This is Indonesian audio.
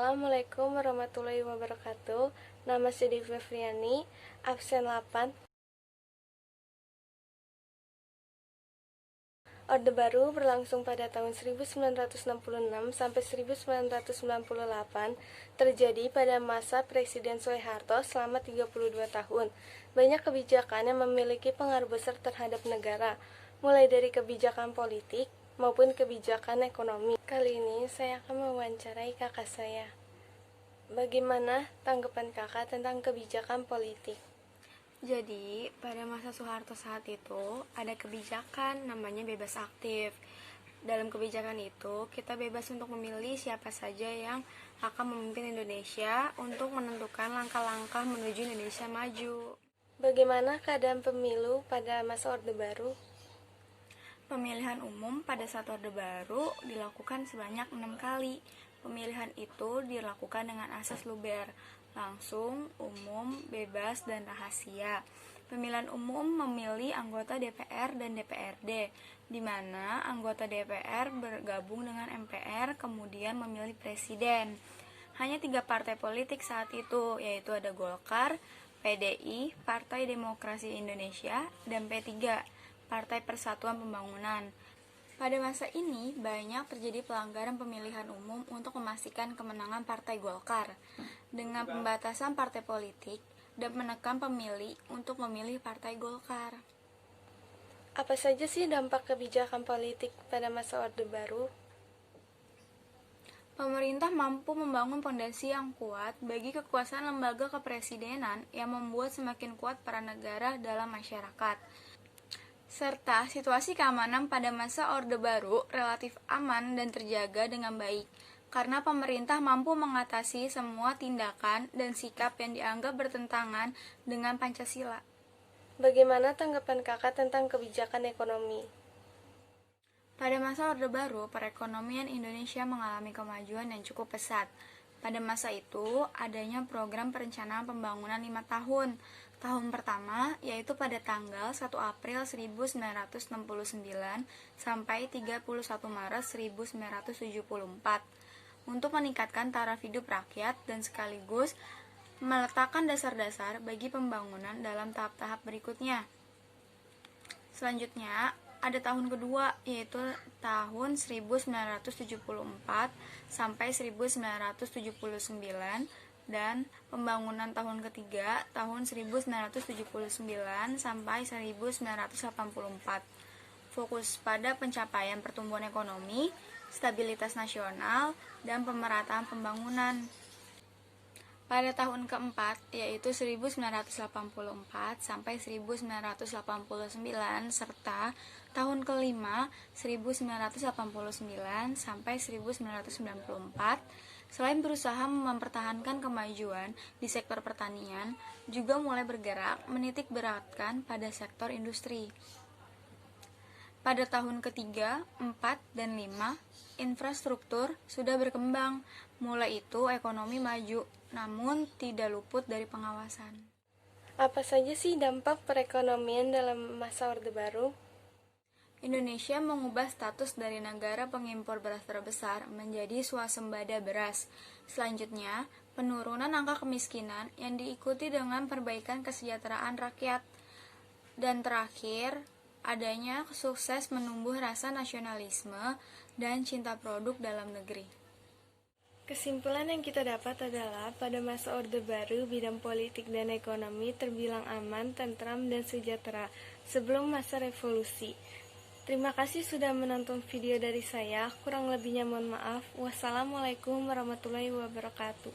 Assalamualaikum warahmatullahi wabarakatuh. Nama saya Devi Friani, absen 8. Orde Baru berlangsung pada tahun 1966 sampai 1998, terjadi pada masa Presiden Soeharto selama 32 tahun. Banyak kebijakan yang memiliki pengaruh besar terhadap negara, mulai dari kebijakan politik maupun kebijakan ekonomi. Kali ini saya akan mewawancarai kakak saya. Bagaimana tanggapan kakak tentang kebijakan politik? Jadi, pada masa Soeharto saat itu, ada kebijakan namanya bebas aktif. Dalam kebijakan itu, kita bebas untuk memilih siapa saja yang akan memimpin Indonesia untuk menentukan langkah-langkah menuju Indonesia maju. Bagaimana keadaan pemilu pada masa Orde Baru? Pemilihan umum pada saat Orde Baru dilakukan sebanyak 6 kali. Pemilihan itu dilakukan dengan asas luber, langsung, umum, bebas, dan rahasia. Pemilihan umum memilih anggota DPR dan DPRD, di mana anggota DPR bergabung dengan MPR kemudian memilih presiden. Hanya 3 partai politik saat itu, yaitu ada Golkar, PDI, Partai Demokrasi Indonesia, dan P3, Partai Persatuan Pembangunan. Pada masa ini, banyak terjadi pelanggaran pemilihan umum untuk memastikan kemenangan Partai Golkar, dengan pembatasan partai politik dan menekan pemilih untuk memilih Partai Golkar. Apa saja sih dampak kebijakan politik pada masa Orde Baru? Pemerintah mampu membangun fondasi yang kuat bagi kekuasaan lembaga kepresidenan yang membuat semakin kuat peran negara dalam masyarakat. Serta situasi keamanan pada masa Orde Baru relatif aman dan terjaga dengan baik, karena pemerintah mampu mengatasi semua tindakan dan sikap yang dianggap bertentangan dengan Pancasila. Bagaimana tanggapan kakak tentang kebijakan ekonomi? Pada masa Orde Baru, perekonomian Indonesia mengalami kemajuan yang cukup pesat. Pada masa itu, adanya program perencanaan pembangunan 5 tahun. Tahun pertama, yaitu pada tanggal 1 April 1969 sampai 31 Maret 1974, untuk meningkatkan taraf hidup rakyat dan sekaligus meletakkan dasar-dasar bagi pembangunan dalam tahap-tahap berikutnya. Selanjutnya, ada tahun kedua, yaitu tahun 1974 sampai 1979, dan pembangunan tahun ketiga tahun 1979 sampai 1984. Fokus pada pencapaian pertumbuhan ekonomi, stabilitas nasional, dan pemerataan pembangunan. Pada tahun keempat, yaitu 1984 sampai 1989, serta tahun kelima 1989 sampai 1994, selain berusaha mempertahankan kemajuan di sektor pertanian, juga mulai bergerak menitik beratkan pada sektor industri. Pada tahun ketiga, 4, dan 5, infrastruktur sudah berkembang. Mulai itu ekonomi maju, namun tidak luput dari pengawasan. Apa saja sih dampak perekonomian dalam masa Orde Baru? Indonesia mengubah status dari negara pengimpor beras terbesar menjadi swasembada beras. Selanjutnya, penurunan angka kemiskinan yang diikuti dengan perbaikan kesejahteraan rakyat. Dan terakhir, adanya sukses menumbuh rasa nasionalisme dan cinta produk dalam negeri. Kesimpulan yang kita dapat adalah pada masa Orde Baru, bidang politik dan ekonomi terbilang aman, tentram, dan sejahtera sebelum masa revolusi. Terima kasih sudah menonton video dari saya. Kurang lebihnya mohon maaf. Wassalamualaikum warahmatullahi wabarakatuh.